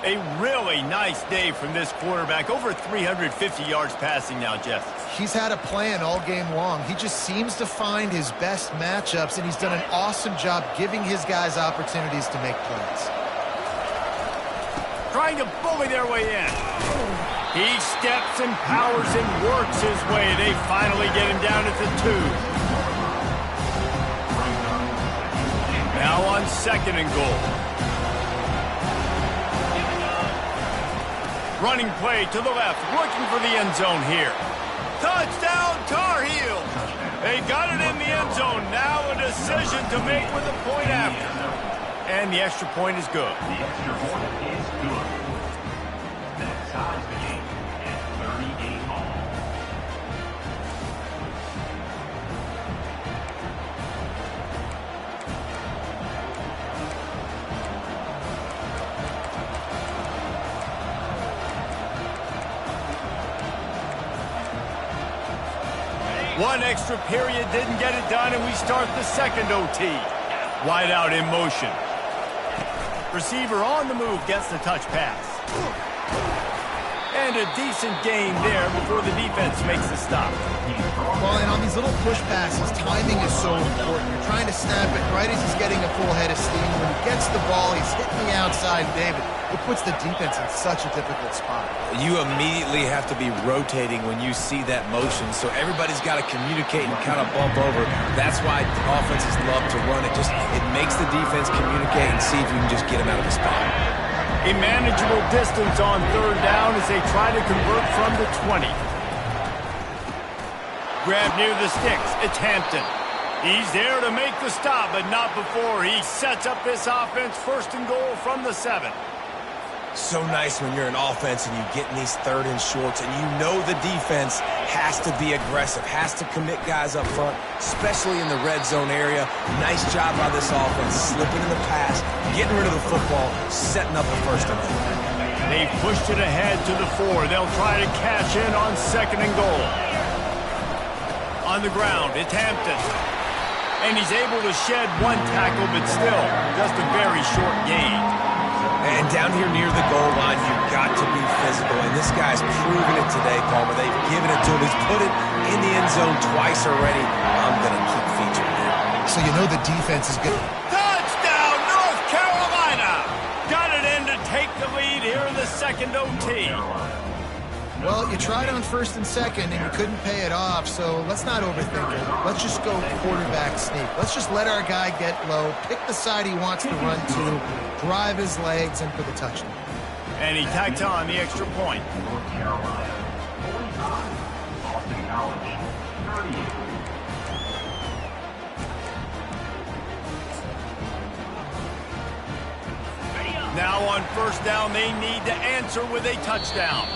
A really nice day from this quarterback. Over 350 yards passing now, Jeff. He's had a plan all game long. He just seems to find his best matchups, and he's done an awesome job giving his guys opportunities to make plays. Trying to bully their way in. He steps and powers and works his way. They finally get him down at the 2. Now on 2nd and goal. Running play to the left, looking for the end zone here. Touchdown, Tar Heels! They got it in the end zone. Now a decision to make with a point after. And the extra point is good. The extra point is good. That ties the game at 38 all. One extra period didn't get it done, and we start the 2nd OT. Wide out in motion. Receiver on the move gets the touch pass. And a decent gain there before the defense makes the stop. Well, and on these little push passes, timing is so important. You're trying to snap it right as he's getting a full head of steam. When he gets the ball, he's hitting the outside, David. It puts the defense in such a difficult spot. You immediately have to be rotating when you see that motion, so everybody's got to communicate and kind of bump over. That's why offenses love to run it. It makes the defense communicate and see if you can just get them out of the spot. A manageable distance on 3rd down as they try to convert from the 20. Grab near the sticks. It's Hampton. He's there to make the stop, but not before he sets up this offense 1st and goal from the 7. So nice when you're an offense and you get in these 3rd and shorts, and you know the defense has to be aggressive, has to commit guys up front, especially in the red zone area. Nice job by this offense, slipping in the pass, getting rid of the football, setting up the 1st and goal. They've pushed it ahead to the 4. They'll try to cash in on 2nd and goal. On the ground, it's Hampton. And he's able to shed one tackle, but still, just a very short gain. And down here near the goal line, you've got to be physical. And this guy's proven it today, Palmer. They've given it to him. He's put it in the end zone twice already. I'm going to keep featuring him. So you know the defense is good. Touchdown, North Carolina! Got it in to take the lead here in the 2nd OT. Well, you tried on 1st and 2nd, and you couldn't pay it off, so let's not overthink it. Let's just go quarterback sneak. Let's just let our guy get low, pick the side he wants to run to, drive his legs, and for the touchdown. And he tacked on the extra point. North Carolina, 45. Boston College, 38. Now on 1st down, they need to answer with a touchdown.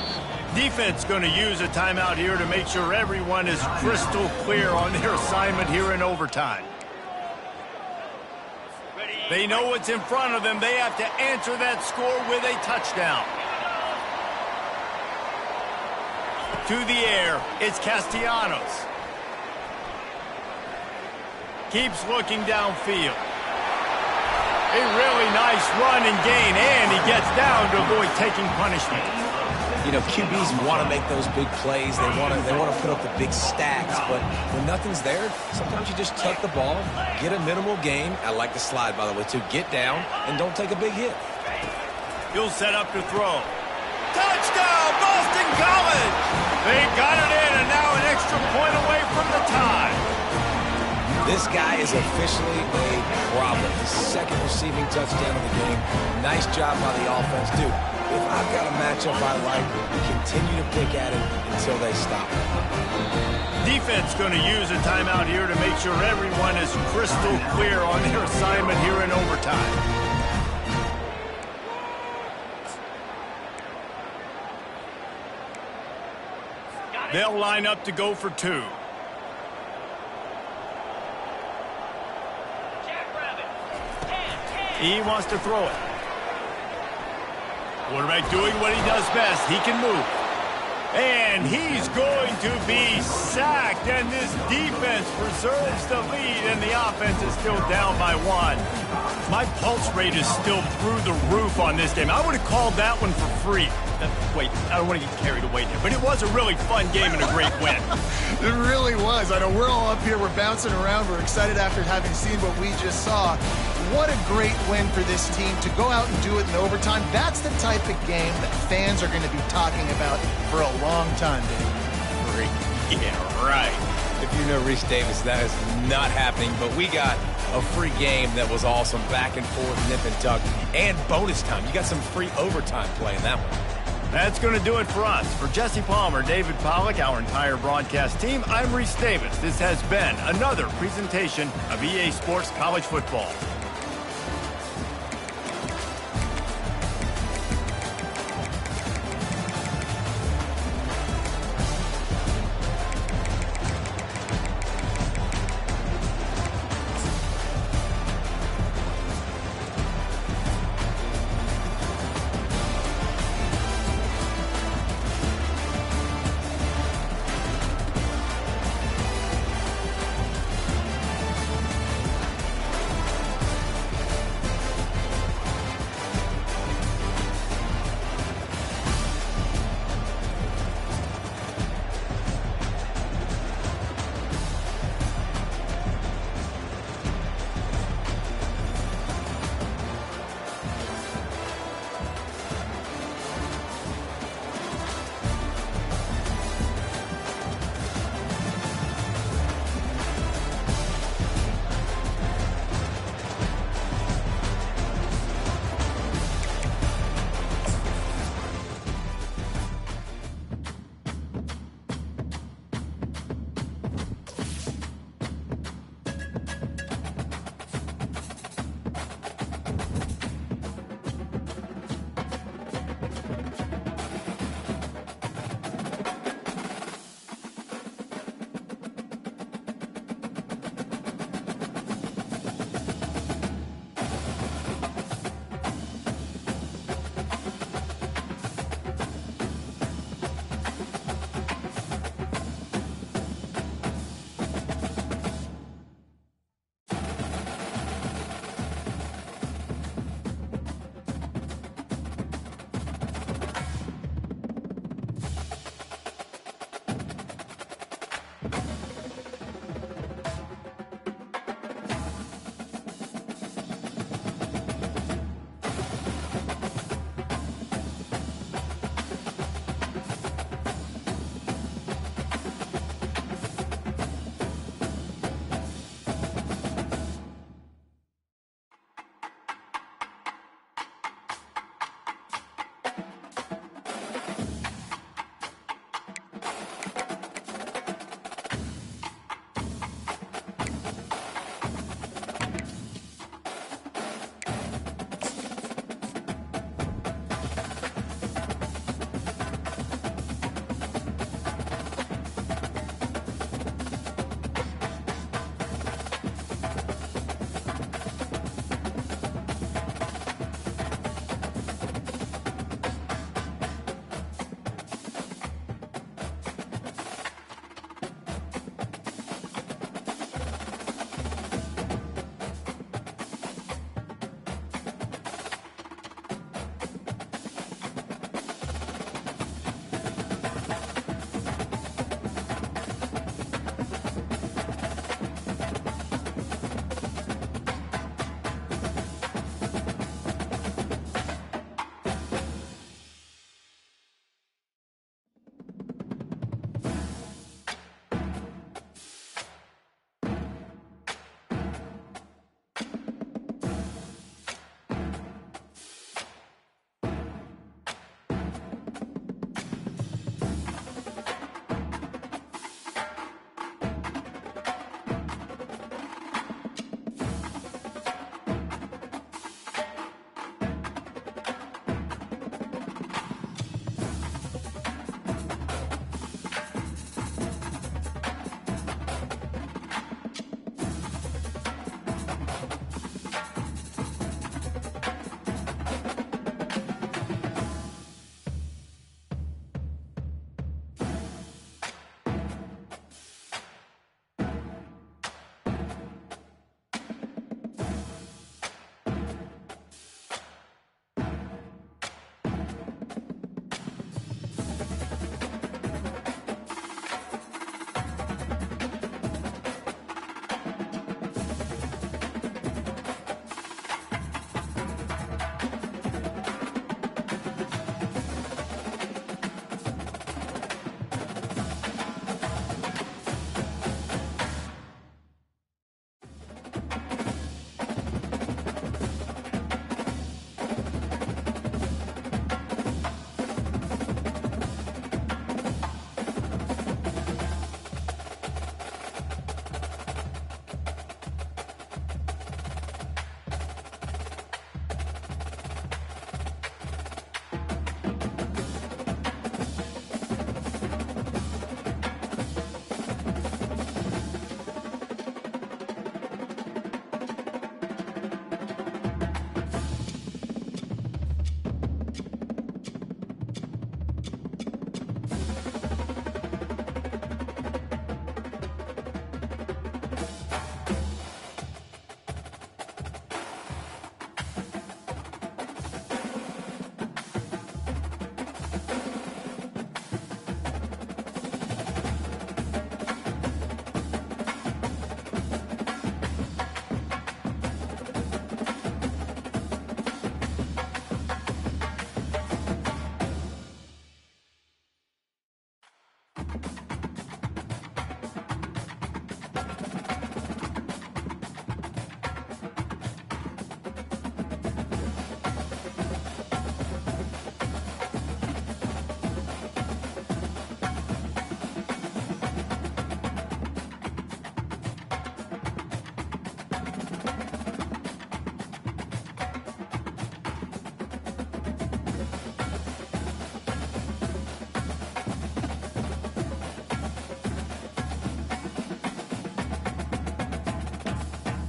Defense going to use a timeout here to make sure everyone is crystal clear on their assignment here in overtime. They know what's in front of them. They have to answer that score with a touchdown. To the air, it's Castellanos. Keeps looking downfield. A really nice run and gain, and he gets down to avoid taking punishment. You know, QBs want to make those big plays. They want to put up the big stacks, but when nothing's there, sometimes you just tuck the ball, get a minimal gain. I like the slide, by the way, too. Get down and don't take a big hit. He'll set up to throw. Touchdown, Boston College! They got it in, and now an extra point away from the tie. This guy is officially a problem. His 2nd receiving touchdown of the game. Nice job by the offense, dude. if I've got a matchup I like, continue to pick at it until they stop. Defense going to use a timeout here to make sure everyone is crystal clear on their assignment here in overtime. They'll line up to go for two. He wants to throw it. Quarterback doing what he does best. He can move. And he's going to be sacked. And this defense preserves the lead. And the offense is still down by one. My pulse rate is still through the roof on this game. I would have called that one for free. Wait, I don't want to get carried away there. But it was a really fun game and a great win. It really was. I know we're all up here. We're bouncing around. We're excited after having seen what we just saw. What a great win for this team to go out and do it in overtime. That's the type of game that fans are going to be talking about for a long time, Dave. Yeah, right. If you know Reese Davis, that is not happening. But we got a free game that was awesome. Back and forth, nip and tuck, and bonus time. You got some free overtime play in that one. That's going to do it for us. For Jesse Palmer, David Pollack, our entire broadcast team, I'm Reese Davis. This has been another presentation of EA Sports College Football.